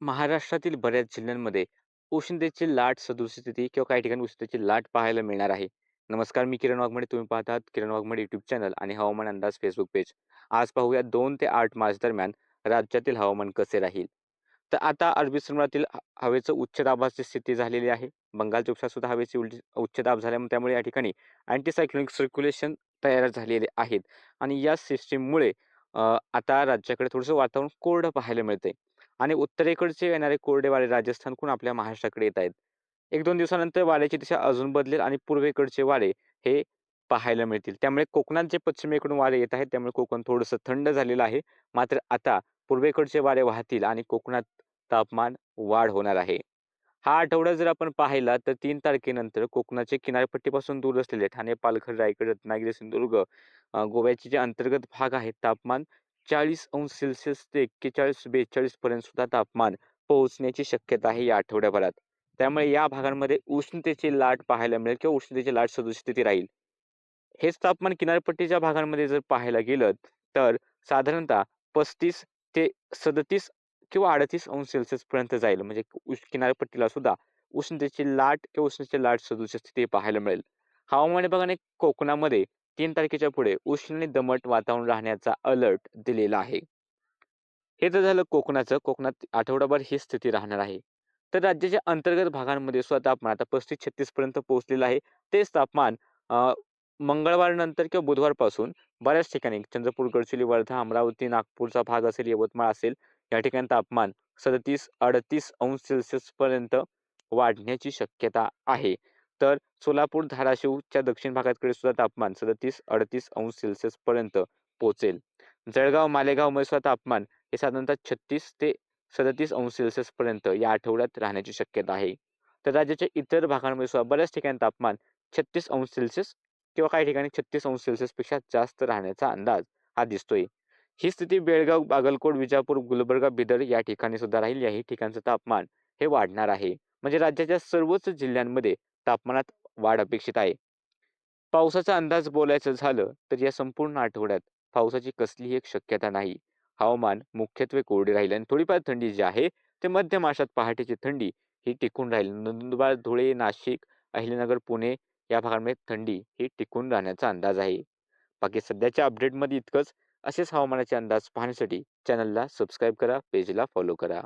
महाराष्ट्रातील बऱ्याच जिल्ह्यांमध्ये उष्णतेची लाट सदृश स्थिती किंवा काही ठिकाणी उष्णतेची लाट पाहायला मिळणार आहे. नमस्कार, मी किरण वाघमारे. तुम्ही पाहतात किरण वाघमारे यूट्यूब चॅनल आणि हवामान अंदाज फेसबुक पेज. आज पाहूया 2 ते 8 मार्च दरम्यान राज्यातील हवामान कसे राहील. तर आता अरबी समुद्रातील हवेचं उच्च दाबाची स्थिती झालेली आहे. बंगालच्या उपसात सुद्धा हवेची उच्च दाब झाल्यामुळे त्यामुळे या ठिकाणी अँटी सायक्लोनिक सर्क्युलेशन तयार झालेले आहेत आणि या सिस्टीममुळे आता राज्याकडे थोडंसं वातावरण कोरडं पाहायला मिळतंय. आणि उत्तरेकडचे येणारे कोरडे वारे राजस्थानकडून आपल्या महाराष्ट्राकडे येत आहेत. 1-2 दिवसानंतर वाऱ्याची दिशा अजून बदलेल आणि पूर्वेकडचे वारे हे पाहायला मिळतील. त्यामुळे कोकणात जे पश्चिमेकडून वारे येत आहेत, त्यामुळे कोकण थोडंसं थंड झालेलं आहे. मात्र आता पूर्वेकडचे वारे वाहतील आणि कोकणात तापमान वाढ होणार आहे. हा आठवडा जर आपण पाहिला तर 3 तारखेनंतर कोकणाचे किनारपट्टीपासून दूर असलेले ठाणे, पालघर, रायगड, रत्नागिरी, सिंधुदुर्ग, गोव्याचे जे अंतर्गत भाग आहेत, तापमान 40° ते 41-42 पर्यंत सुद्धा तापमान पोहोचण्याची शक्यता आहे या आठवड्याभरात. त्यामुळे या भागांमध्ये उष्णतेची लाट पाहायला मिळेल किंवा उष्णतेची लाट सदृश स्थिती राहील. हेच तापमान किनारपट्टीच्या भागांमध्ये जर पाहायला गेलं, तर साधारणतः 35 ते 37 किंवा 38° पर्यंत जाईल. म्हणजे किनारपट्टीला सुद्धा उष्णतेची लाट किंवा उष्णतेची लाट सदृश स्थिती पाहायला मिळेल. हवामान विभागाने कोकणामध्ये 3 तारखेच्या पुढे उष्ण आणि दमट वातावरण राहण्याचा अलर्ट दिलेला आहे. हे तर झालं कोकणाचं. कोकणात आठवडाभर ही स्थिती राहणार आहे. तर राज्याच्या अंतर्गत भागांमध्ये सुद्धा तापमान आता 35-36 पर्यंत पोहोचलेलं आहे. तेच तापमान मंगळवारनंतर किंवा बुधवारपासून बऱ्याच ठिकाणी चंद्रपूर, गडचिरोली, वर्धा, अमरावती, नागपूरचा भाग असेल, यवतमाळ असेल, या ठिकाणी तापमान 37-38° पर्यंत वाढण्याची शक्यता आहे. तर सोलापूर, धाराशिवच्या दक्षिण भागाकडे सुद्धा तापमान 37-38° पर्यंत पोहोचेल. जळगाव, मालेगावमध्ये सुद्धा तापमान हे साधारणतः 36 ते 37° पर्यंत या आठवड्यात राहण्याची शक्यता आहे. तर राज्याच्या इतर भागांमध्ये सुद्धा बऱ्याच ठिकाणी तापमान 36° किंवा काही ठिकाणी 36° पेक्षा जास्त राहण्याचा अंदाज हा दिसतोय. ही स्थिती बेळगाव, बागलकोट, विजापूर, गुलबर्गा, बिदर या ठिकाणी सुद्धा राहील. याही ठिकाणचं तापमान हे वाढणार आहे. म्हणजे राज्याच्या सर्वच जिल्ह्यांमध्ये तापमानात वाढ अपेक्षित आहे. पावसाचा अंदाज बोलायचं झालं तर या संपूर्ण आठवड्यात पावसाची कसलीही एक शक्यता नाही. हवामान मुख्यत्वे कोरडे राहील आणि थोडीफार थंडी जी आहे ते मध्यम अशात पहाटेची थंडी ही टिकून राहील. नंदुरबार, धुळे, नाशिक, अहिल्यानगर, पुणे या भागांमध्ये थंडी ही टिकून राहण्याचा अंदाज आहे. बाकी सध्याच्या अपडेटमध्ये इतकंच. असेच हवामानाचे अंदाज पाहण्यासाठी चॅनलला सबस्क्राईब करा, पेजला फॉलो करा.